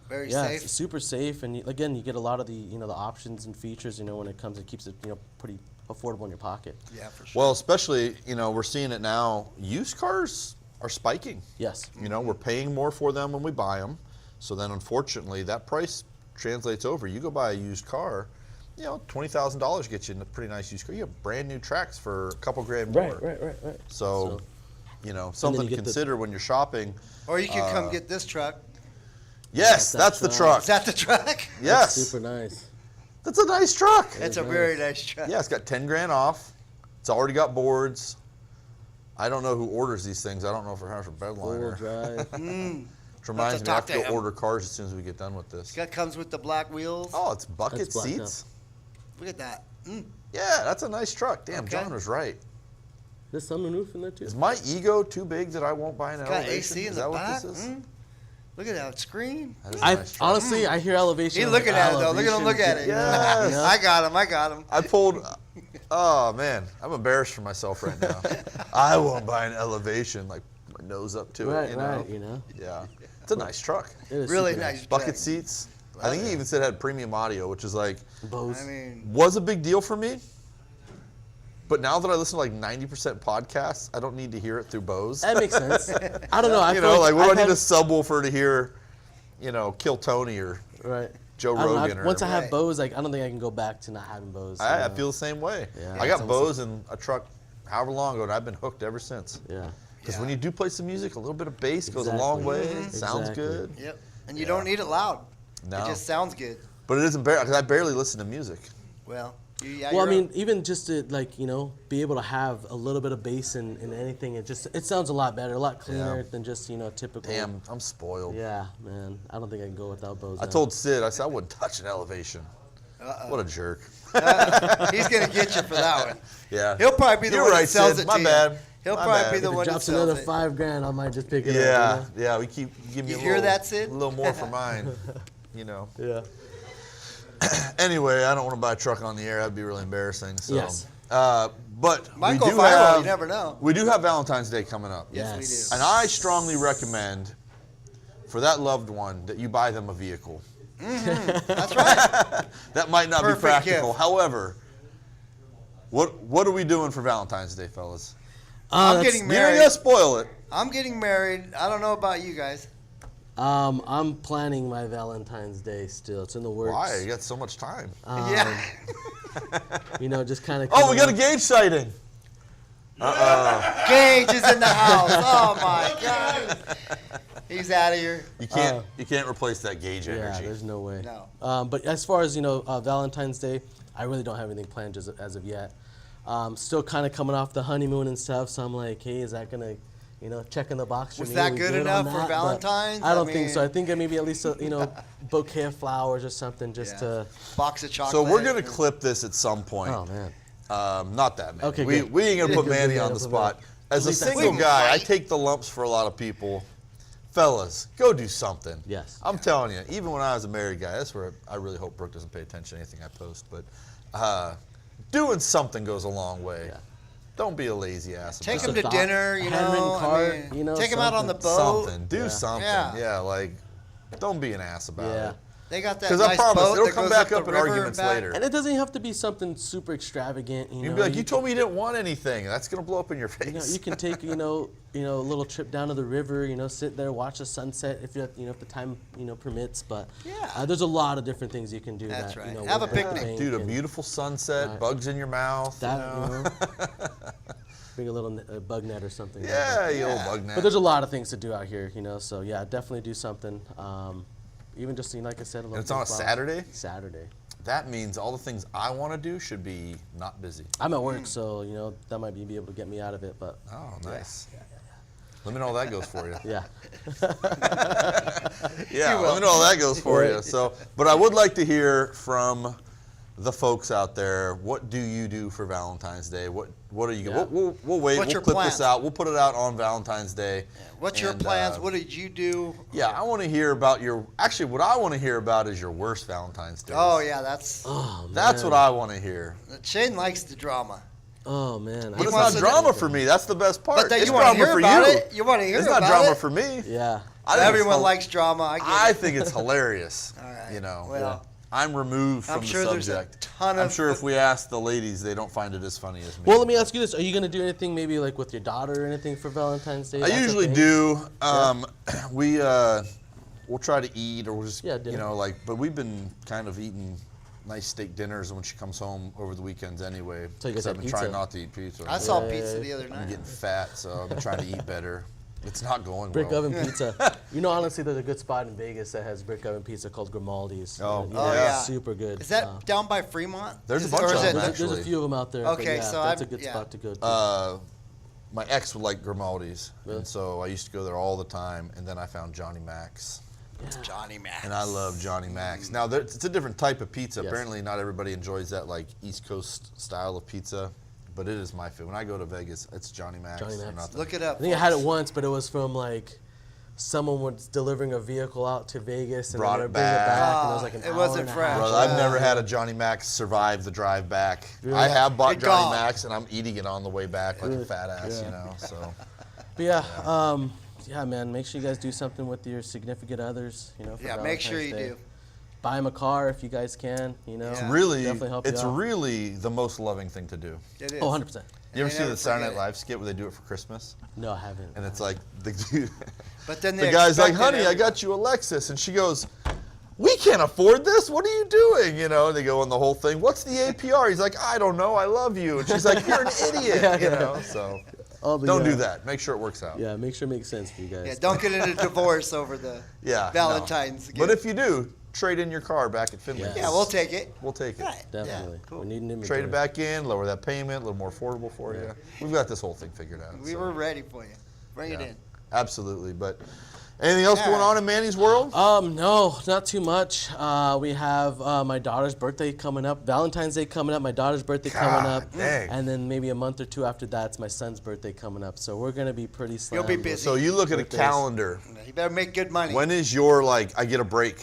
very yeah, safe. it's super safe. And again, you get a lot of the, the options and features, when it keeps it, pretty affordable in your pocket. Yeah, for sure. Well, especially, we're seeing it now. Used cars are spiking. Yes. We're paying more for them when we buy them. So then, unfortunately, that price translates over. You go buy a used car, $20,000 gets you a pretty nice used car. You have brand new tracks for a couple grand more. Right. So, something to consider when you're shopping. Or you can come get this truck. Yes, that's the truck. Is that the truck? Yes. That's super nice. That's a nice truck. It's a very nice truck. Yeah, it's got $10,000 off. It's already got boards. I don't know who orders these things. I don't know if it has a Four-wheel bedliner. drive. Which reminds me, I have to talk to go him. order cars as soon as we get done with this. It comes with the black wheels. Oh, it's bucket That's blacked seats? Look at that. Yeah, that's a nice truck. Damn, Okay. John was right. There's sunroof in there too. Is my ego too big that I won't buy an It's got elevation? AC in Is the that back. what this is? Look at that screen. That is a nice truck. Honestly, I hear elevation. He's I'm looking like, at it though. Look at him look at it. Yes. I got him. I pulled, oh man, I'm embarrassed for myself right now. I won't buy an elevation, like my nose up to it, Right. Yeah, it's a nice truck. It is Really super nice. Bucket truck. seats. I think he even said it had premium audio, which is like, Bose. I mean, was a big deal for me. But now that I listen to like 90% podcasts, I don't need to hear it through Bose. That makes sense. I don't know. I You feel know, like what do I've I need a had- subwoofer to hear, Kill Tony or Right. Joe I don't know, Rogan or once I have Right. Bose, I don't think I can go back to not having Bose. I feel the same way. Yeah, I got it's Bose in a truck however long ago, and I've been hooked ever since. Yeah. Because Yeah. when you do play some music, a little bit of bass goes a long way. Exactly. It sounds Exactly. good. yep. And you don't need it loud. No. It just sounds good. But it is embarrassing because I barely listen to music. Well, Well, I mean, even just to be able to have a little bit of bass in anything, it sounds a lot better, a lot cleaner Yeah. than just typical. Damn, I'm spoiled. Yeah, man. I don't think I can go without Bose. I now. told Sid, I said I wouldn't touch an elevation. What a jerk. he's gonna get you for that one. Yeah. He'll probably be the You're one right, that sells Sid. it My to you. bad. He'll My probably bad. be If the it one that drops sells another it. $5,000, I might just pick it Yeah, up. yeah. We keep give me You a hear little, that, Sid? a little more for mine. Yeah. Anyway, I don't want to buy a truck on the air. That'd be really embarrassing. So. Yes. But Might we go do viral, have, you never know. We do have Valentine's Day coming up. Yes, we Yes. do. And I strongly recommend for that loved one that you buy them a vehicle. That's right. That might not Perfect be practical. gift. However, what are we doing for Valentine's Day, fellas? I'm getting You ain't gonna married. spoil it. I'm getting married. I don't know about you guys. I'm planning my Valentine's Day still. It's in the works. Why? You got so much time. Yeah. Just kind of. Oh, we got a gauge sighting. Gage is in the house. Oh my God. He's out of here. You can't replace that gauge Yeah, energy. there's no way. No. But as far as Valentine's Day, I really don't have anything planned as of yet. Still kind of coming off the honeymoon and stuff, so I'm like, hey, is that gonna, checking the box for Was me? that Are we good on enough that? for But Valentine's? I don't I think so. mean- I think maybe at least a bouquet of flowers or something just to. Box of chocolate. So we're gonna clip this at some point. Oh man. Not that many. Okay, we good. ain't gonna put Good, Manny good, on the good. spot. As a least I single see. guy, I take the lumps for a lot of people. Fellas, go do something. Yes. I'm telling you, even when I was a married guy, that's where I really hope Brooke doesn't pay attention to anything I post. But doing something goes a long way. Yeah. Don't be a lazy ass. Take about him it. to dinner, you handwritten know. card, I mean, you know, take him out on the boat. Something. Do Yeah. something. Yeah. Yeah, like don't be an ass about Yeah. it. They got that Because nice I promise boat it'll that come goes back up up the in river arguments and back. later. And it doesn't have to be something super extravagant. You'd be like, you told me you didn't want anything. That's gonna blow up in your face. You can take a little trip down to the river. Sit there, watch the sunset if if the time permits. But Yeah. there's a lot of different things you can do. That's that, right. know, Have a will break the picnic. bank Dude, a and beautiful sunset, Right. bugs in your mouth. That, bring a little bug net or something. Yeah, you old Yeah. bug net. But there's a lot of things to do out here. So yeah, definitely do something. Even just like I said, a little. And it's on a flowers. Saturday? Saturday. That means all the things I want to do should be not busy. I'm at work, so that might be able to get me out of it. But Oh, nice. Let me know how that goes for you. yeah. Yeah, You let will. me know how that goes for you. So, but I would like to hear from the folks out there. What do you do for Valentine's Day? What are you? Yeah. We'll wait. What's we'll your clip plans? this out. We'll put it out on Valentine's Day. What's your And, plans? What did you do? Yeah, I want to hear about your. Actually, what I want to hear about is your worst Valentine's Day. Oh yeah, that's Oh man. That's what I want to hear. Shane likes the drama. Oh man. But it's wants not to- drama for me. That's the best part. But then it's you want to drama hear for about you. it. You want to hear It's about not drama it. for me. Yeah. I think Everyone it's likes drama. I get I it. think it's hilarious. All right. You know. Well, I'm removed I'm from sure the there's a subject. ton I'm of- sure if we ask the ladies, they don't find it as funny as me. Well, let me ask you this: are you gonna do anything, maybe like with your daughter or anything for Valentine's Day? I That's a usually thing? do. We'll try to eat, or we'll just dinner. But we've been kind of eating nice steak dinners when she comes home over the weekends anyway. So you guys 'cause I've have been trying pizza. not to eat pizza. I saw pizza the other I'm night. getting fat, so I'm trying to eat better. It's not going Brick well. oven pizza. You know, honestly, there's a good spot in Vegas that has brick oven pizza called Grimaldi's. Oh, yeah. It's super good. Is that down by Fremont? There's a Is- bunch or of is them, it- actually. There's a few of them out there. Okay, but yeah, so that's a I'm- good yeah. spot to go to. My ex would like Grimaldi's, Really? and so I used to go there all the time. And then I found Johnny Mac's, Johnny Mac. and I love Johnny Mac's. Now it's a different type of pizza. Yes. Apparently, not everybody enjoys that like East Coast style of pizza, but it is my favorite. When I go to Vegas, it's Johnny Mac's. Johnny or Mac's. nothing. Look it up. I think I had it folks. once, but it was from like someone was delivering a vehicle out to Vegas and Brought they it were bringing it back. back, and it was like an It hour wasn't and a fresh. half. Brother, I've never had a Johnny Mac's survive the drive back. Really? I have bought Good Johnny God. Mac's, and I'm eating it on the way back like a Really? fat ass, Yeah. you know. So But yeah, man, make sure you guys do something with your significant others. You know, for Yeah, make sure Valentine's you Day. do. Buy them a car if you guys can. You know, Yeah. really, definitely help you it's out. really the most loving thing to do. It is. Oh, 100%. You ever They see never the Saturday Night forget it. Live skit where they do it for Christmas? No, I haven't. And it's like the dude, But then the they guy's like, expect it "Honey, I got you a Lexus," and she goes, "We can't afford this. What are you doing?" You know, and they go on the whole thing. What's the APR? He's like, "I don't know. I love you," and she's like, "You're an idiot." You know, so All the, don't do that. Make sure it works out. Yeah, make sure it makes sense for you guys. Yeah, don't get into divorce over the Yeah, no. Valentine's. But gift. if you do, trade in your car back at Finley. Yes. yeah, we'll take it. We'll take it. Right. Definitely. Yeah, cool. We need an inventory. Trade it back in, lower that payment, a little more affordable for you. We've got this whole thing figured out. We so, were ready for you. Bring it yeah, in. absolutely. But anything else Yeah. going on in Manny's world? No, not too much. We have my daughter's birthday coming up, Valentine's Day coming up, my daughter's birthday coming God up, dang. and then maybe a month or two after that, it's my son's birthday coming up. So we're gonna be pretty slammed. be with- busy. So you look at a Birthdays. calendar. You better make good money. When is your I get a break?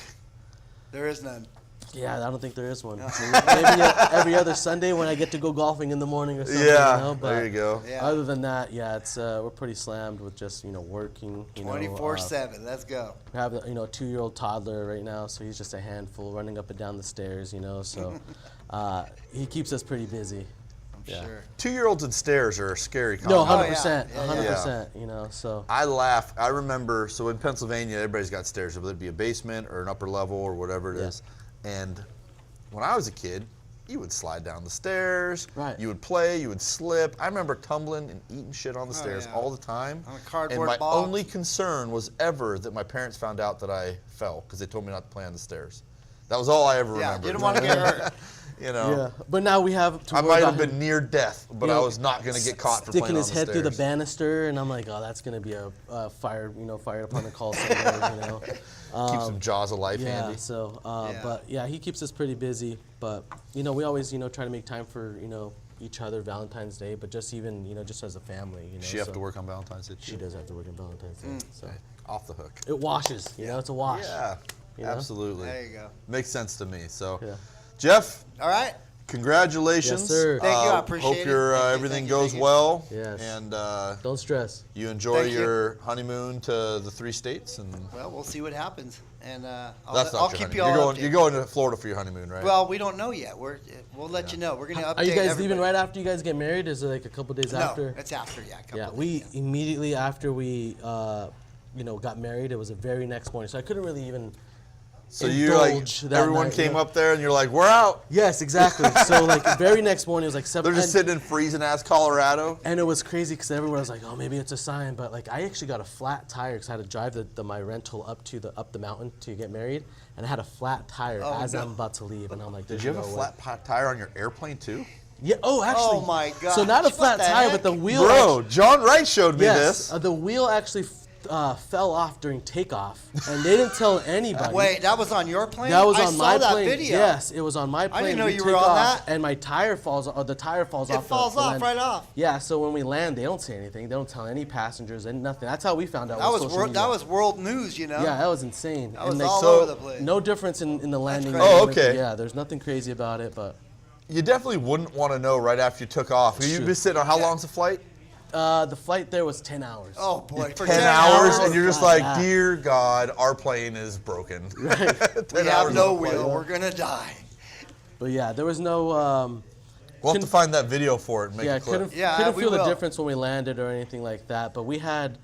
There is none. Yeah, I don't think there is one. Maybe every other Sunday when I get to go golfing in the morning or something. Yeah, you know? But there you go. Yeah. Other than that, yeah, it's we're pretty slammed with just working. 24/7. Let's go. We have a 2-year-old toddler right now, so he's just a handful running up and down the stairs. So he keeps us pretty busy. I'm Yeah. sure. 2-year-olds and stairs are a scary No, concept. 100%, yeah, yeah, 100%. So I laugh. I remember, so in Pennsylvania, everybody's got stairs, whether it be a basement or an upper level or whatever it Yeah. is. And when I was a kid, you would slide down the stairs. Right. You would play. You would slip. I remember tumbling and eating shit on the Oh, stairs yeah. all the time. On a cardboard and my box. only concern was ever that my parents found out that I fell because they told me not to play on the stairs. That was all I ever Yeah, remembered. you didn't want to get hurt. You know, yeah, but now we have to I worry might about have him, been near death, but I was not going to get caught for sticking playing his on the head through the stairs. banister, and I'm like, oh, that's gonna be a fire department call somewhere. Keep some jaws of life Yeah, handy. so, Yeah. but yeah, he keeps us pretty busy. But, we always, try to make time for, each other Valentine's Day, but just even, just as a family, Does she have so to work on Valentine's Day? She does have to work on Valentine's Day. So Off the hook. it washes, it's a wash. Yeah, You know? absolutely. There you go. Makes sense to me. So, Yeah. Jeff, All right. congratulations. Yes, sir. Thank you, I appreciate Hope it. your Thank you, everything thank you, goes thank you. well. Yes. And Don't stress. you enjoy Thank you. your honeymoon to the 3 states, and Well, we'll see what happens, and I'll that's not I'll your keep honeymoon. you all You're going. updated. You're going to Florida for your honeymoon, right? Well, we don't know yet. We'll let you know. We're gonna update. Are you guys everybody. leaving right after you guys get married? Is it like a couple days No, after? it's after. Yeah. a couple Yeah, of we days, immediately after we, got married, it was the very next morning. So I couldn't really even. so you like indulge that everyone night, came up there, and you're like, "We're out." Yes, exactly. So like very next morning, it was like 7. They're just sitting in freezing ass Colorado. And it was crazy because everyone was like, "Oh, maybe it's a sign," but like I actually got a flat tire because I had to drive my rental up the mountain to get married, and I had a flat tire as no. I'm about to leave, and I'm like, Did you have a flat pot tire on your airplane too? Yeah. Oh, actually. Oh my gosh, So not a what flat the tire, heck? but the wheel. Bro, John Wright showed me Yes, this. the wheel actually fell off during takeoff, and they didn't tell anybody. Wait, that was on your plane? That was I on saw my that plane. Video. Yes, it was on my plane. didn't know We you were take on off, that. And my tire falls, or the tire falls off. It falls the off land. right off. Yeah, so when we land, they don't say anything. They don't tell any passengers and nothing. That's how we found out. That with was social media. that was world news, you know. Yeah, that was insane. That was like, all so- over the place. no difference in the landing. crazy. Oh, or okay. Yeah, there's nothing crazy about it, but you definitely wouldn't want to know right after you took off. You'd be sitting on, how long's the flight? The flight there was 10 hours. Oh boy, for 10 hours, hours, and you're just God, like, yeah. dear God, our plane is broken. we 10 have hours no on a flight. wheel. We're gonna die. But yeah, there was no. We'll have to find that video for it and make Yeah, a clip. couldn't we feel the will. difference when we landed or anything like that. But we had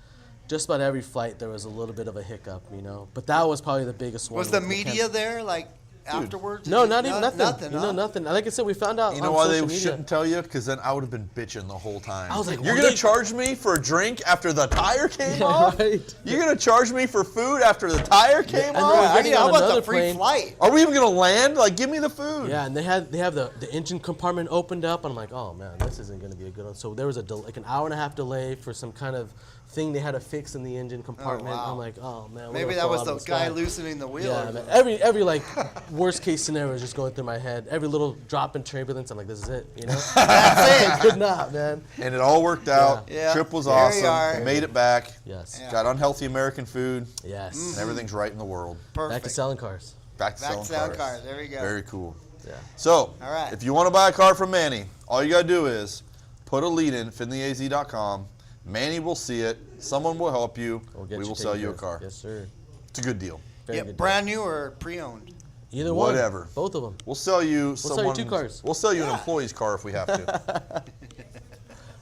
just about every flight there was a little bit of a hiccup, you know. But that was probably the biggest one. Was the with media there, like, afterwards? No, not even nothing. Nothing, You huh? know, nothing. Like I said, we found out. You know on why social they media. shouldn't tell you? Because then I would have been bitching the whole time. I was like, you're well, going to they- charge me for a drink after the tire came Yeah, off? right. You're going to charge me for food after the tire came and then off? we're getting How on about the another free plane. flight? Are we even going to land? Like, give me the food. Yeah, and they have the engine compartment opened up, and I'm like, oh man, this isn't going to be a good one. So there was like an hour and a half delay for some kind of thing they had to fix in the engine compartment. wow. I'm like, oh man. we're Maybe gonna that fall was out the of guy sky. loosening the wheel. Yeah, or man. something. Every like worst case scenario is just going through my head. Every little drop in turbulence, I'm like, this is it, you know? That's it. Could not, man. And it all worked out. Yeah. Trip was There you are. awesome. Made it back. Yes. Yeah. Got unhealthy American food. Yes. And everything's right in the world. Perfect. Back to selling cars. Back to Back selling to selling cars. cars. There we go. Very cool. Yeah. So, All right. if you want to buy a car from Manny, all you got to do is put a lead in, finleyaz.com. Manny will see it. Someone will help you. We'll get We you will sell taken you a care of. car. Yes, sir. It's a good deal. Very Yeah, good brand new or pre-owned? deal. Either one. Whatever. Both of them. We'll sell you sell you two cars. We'll sell you an Yeah. employee's car if we have to.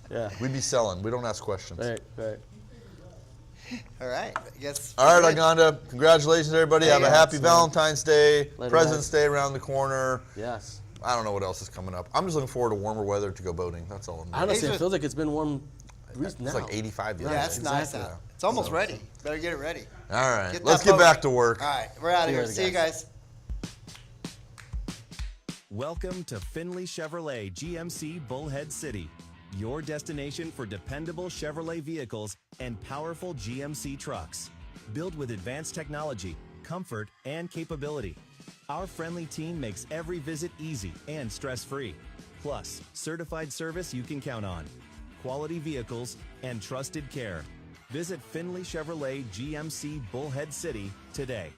Yeah. We'd be selling. We don't ask questions. Right, right. All right. I guess. All right, we're good. Aganda. Congratulations, everybody. Have a Thanks, happy man. Valentine's Day. Later, President's guys. Day around the corner. Yes. I don't know what else is coming up. I'm just looking forward to warmer weather to go boating. That's all I'm doing. Honestly, These it are- feels like it's been warm now. It's like 85 the other Yeah, day. it's nice Exactly. out. It's almost ready. Better get it ready. All right. Get Let's that get boat. back to work. All right. We're out of See you here. later, See you guys. Welcome to Findlay Chevrolet GMC Bullhead City, your destination for dependable Chevrolet vehicles and powerful GMC trucks. Built with advanced technology, comfort, and capability. Our friendly team makes every visit easy and stress-free. Plus, certified service you can count on. Quality vehicles and trusted care. Visit Findlay Chevrolet GMC Bullhead City today.